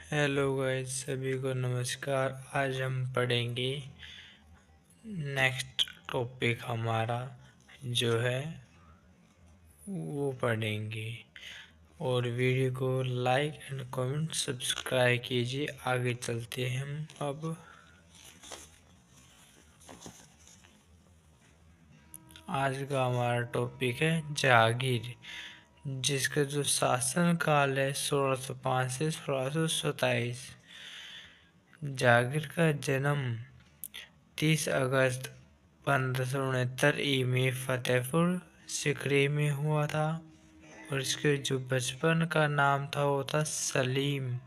Hello guys, सभी को नमस्कार। आज हम पढ़ेंगे नेक्स्ट टॉपिक हमारा जो है वो पढ़ेंगे। और वीडियो को लाइक एंड कमेंट सब्सक्राइब कीजिए। आगे चलते हैं हम अब। आज का हमारा टॉपिक है जहांगीर, जिसका जो शासन काल है 1605 से 1627। जहांगीर का जन्म 30 अगस्त 1569 में फतेहपुर सीकरी में हुआ था। और इसके जो बचपन का नाम था वो था सलीम।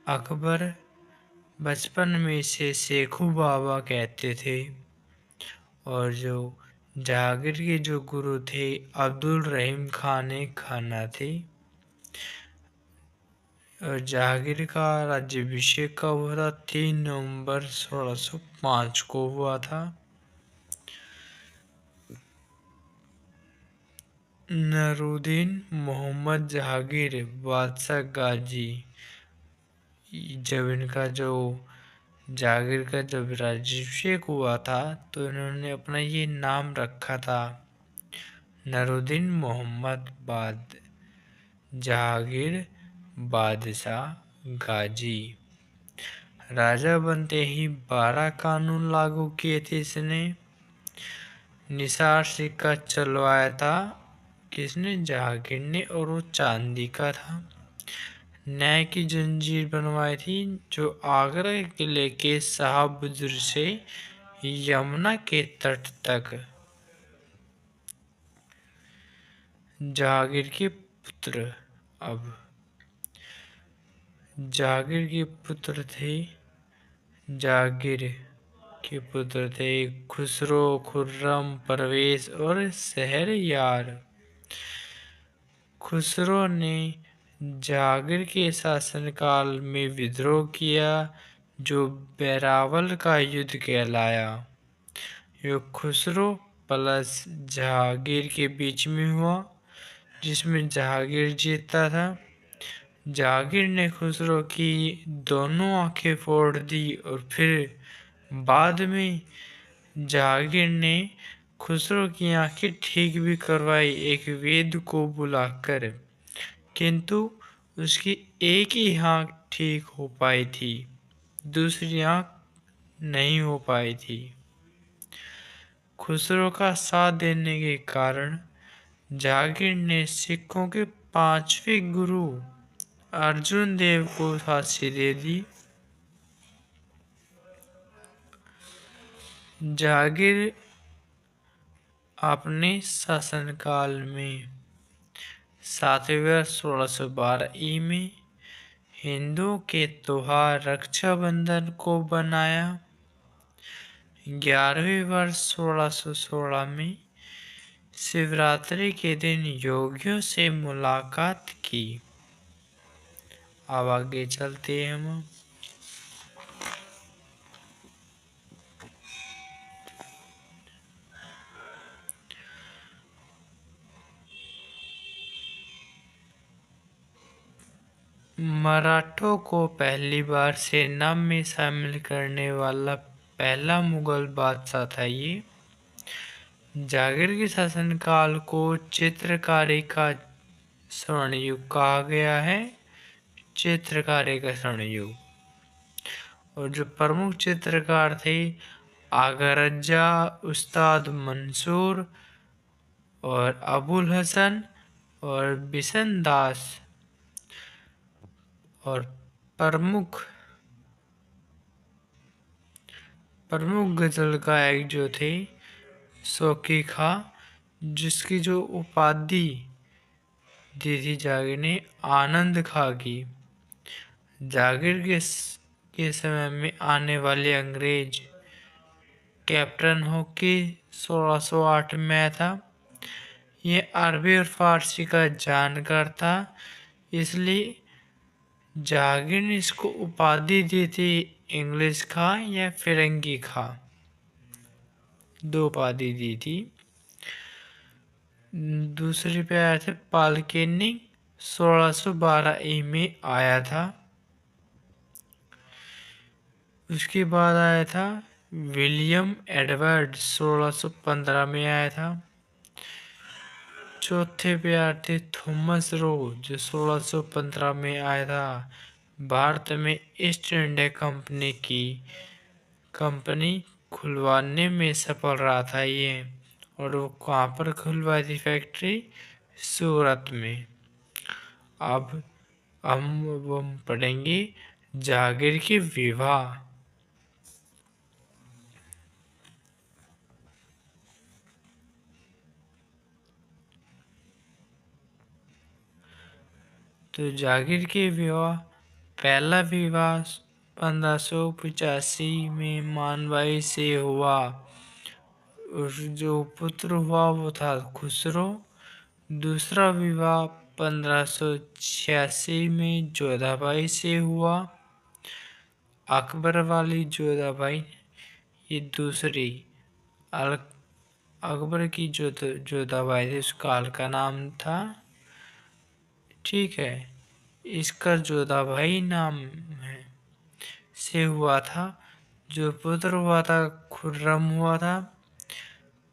अकबर बचपन में इसे शेखू बाबा कहते थे। और जो जहांगीर के जो गुरु थे अब्दुल रहीम खान खाना थे। और जहांगीर का राज्याभिषेक कब हुआ था? 3 नवंबर 1605 को हुआ था। नूरुद्दीन मोहम्मद जहांगीर बादशाह गाजी, जब इनका जो जहांगीर का जब राज्याभिषेक हुआ था तो इन्होंने अपना ये नाम रखा था नूरुद्दीन मोहम्मद जहांगीर बादशाह गाजी। राजा बनते ही 12 कानून लागू किए थे इसने। निसार सिक्का चलवाया था किसने? जहांगीर ने, और वो चांदी का था। न्याय की जंजीर बनवाई थी जो आगरा के किले के शाहबुजुर्ग से यमुना के तट तक। जहांगीर के पुत्र, अब जहांगीर के पुत्र थे जहांगीर के पुत्र थे खुसरो, खुर्रम, परवेज और शहरयार। खुसरो ने जहांगीर के शासनकाल में विद्रोह किया जो बैरावल का युद्ध कहलाया। ये खुसरो प्लस जहांगीर के बीच में हुआ, जिसमें जहांगीर जीता था। जहांगीर ने खुसरो की दोनों आंखें फोड़ दी और फिर बाद में जहांगीर ने खुसरो की आंखें ठीक भी करवाई एक वैद्य को बुलाकर, किंतु उसकी एक ही आंख ठीक हो पाई थी, दूसरी आंख नहीं हो पाई थी। खुसरो का साथ देने के कारण जहांगीर ने सिखों के 5वें गुरु अर्जुन देव को फांसी दे दी। जहांगीर अपने शासनकाल में 7वें वर्ष 1612 में हिंदुओं के त्योहार रक्षाबंधन को बनाया। 11वें वर्ष 1616 में शिवरात्रि के दिन योगियों से मुलाकात की। अब आगे चलते हैं हम। मराठों को पहली बार सेना में शामिल करने वाला पहला मुगल बादशाह था ये। जहांगीर के शासनकाल को चित्रकारी का स्वर्ण युग कहा गया है। चित्रकारी का स्वर्ण युग। और जो प्रमुख चित्रकार थे आगा रज्जा, उस्ताद मंसूर और अबुल हसन और बिशन दास। और प्रमुख गजल गायक जो थे शौकी खां, जिसकी जो उपाधि दी थी जहांगीर ने आनंद खां की। जहांगीर के समय में आने वाले अंग्रेज कैप्टन हॉकी 1608 में आया था। ये अरबी और फारसी का जानकार था, इसलिए जहांगीर ने इसको उपाधि दी थी इंग्लिश खां या फिरंगी खां, 2 उपाधि दी थी। दूसरे पे आए थे पालकेनी 1612 में आया था। उसके बाद आया था विलियम एडवर्ड, 1615 में आया था। चौथे पे आए थे थॉमस रो, जो 1615 में आया था। भारत में ईस्ट इंडिया कंपनी खुलवाने में सफल रहा था ये। और वो कहाँ पर खुलवाई थी फैक्ट्री? सूरत में। अब हम पढ़ेंगे जागीर के विवाह। तो जागीर के विवाह, पहला विवाह 1585 में मानबाई से हुआ। और जो पुत्र हुआ वो था खुसरो। दूसरा विवाह 1586 में जोधाबाई से हुआ। अकबर वाली जोधाबाई, ये दूसरी। अकबर की जोधाबाई थी, उस काल का नाम था। ठीक है, इसका जोधाबाई नाम है से हुआ था। जो पुत्र हुआ था खुर्रम हुआ था।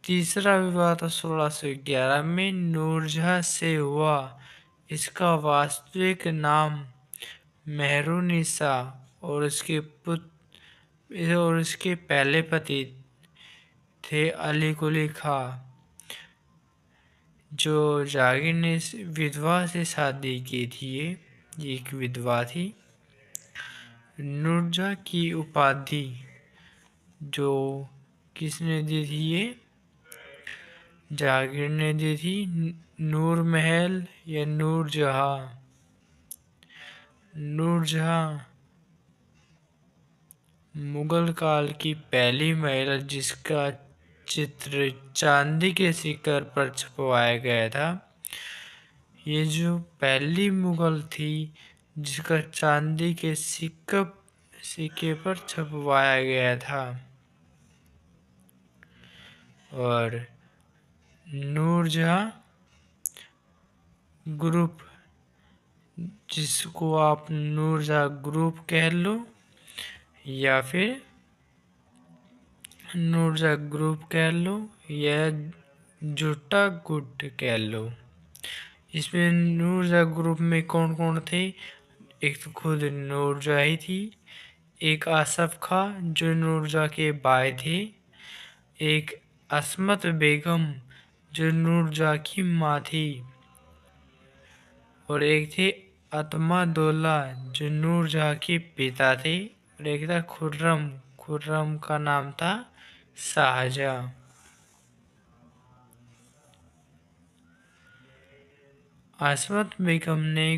तीसरा विवाह था 1611 में नूरजहाँ से हुआ। इसका वास्तविक नाम मेहरुनिसा और इसके पहले पति थे अली कुली खां। जो जागीर ने इस विधवा से शादी की थी, ये एक विधवा थी। नूरजहाँ की उपाधि जो किसने दी थी? ये जागीर ने दी थी। नूर महल या नूरजहाँ। नूरजहाँ मुगल काल की पहली महिला जिसका चित्र चांदी के शिखर पर छपवाया गया था। ये जो पहली मुगल थी जिसका चांदी के सिक्के पर छपवाया गया था। और नूरजहाँ ग्रुप, जिसको आप नूरजहाँ ग्रुप कह लो या फिर नूरजहाँ ग्रुप कह लो या जुटा गुट कह लो। इसमें नूरजहाँ ग्रुप में कौन कौन थे? एक तो खुद नूरजहाँ ही थी, एक आसफ खां जो नूरजहाँ के भाई थे, एक असमत बेगम जो नूरजहाँ की माँ थी, और एक थे अतमादुल्ला जो नूरजहाँ के पिता थे, और एक था खुर्रम, खुर्रम का नाम था शाहजहाँ। असमत बेगम ने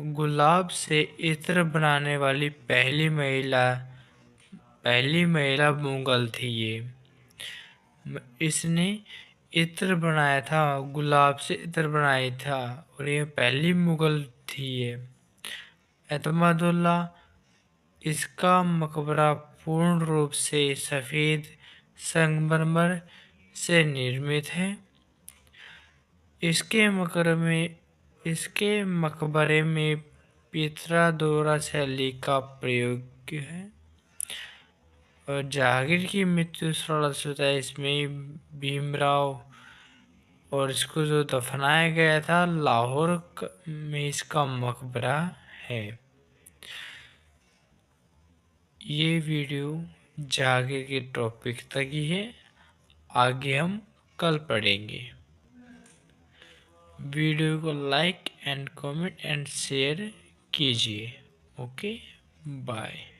गुलाब से इत्र बनाने वाली पहली महिला मुगल थी ये। इसने इत्र बनाया था, गुलाब से इत्र बनाया था, और ये पहली मुगल थी ये। एतमादुल्ला, इसका मकबरा पूर्ण रूप से सफेद संगमरमर से निर्मित है। इसके मकबरे में पित्रा शैली का प्रयोग है। और जहांगीर की मृत्यु 1627 में भीमराव, और इसको जो दफनाया गया था लाहौर में इसका मकबरा है। ये वीडियो जहांगीर के टॉपिक तक ही है, आगे हम कल पढ़ेंगे। वीडियो को like and comment and share कीजिए। Okay, bye.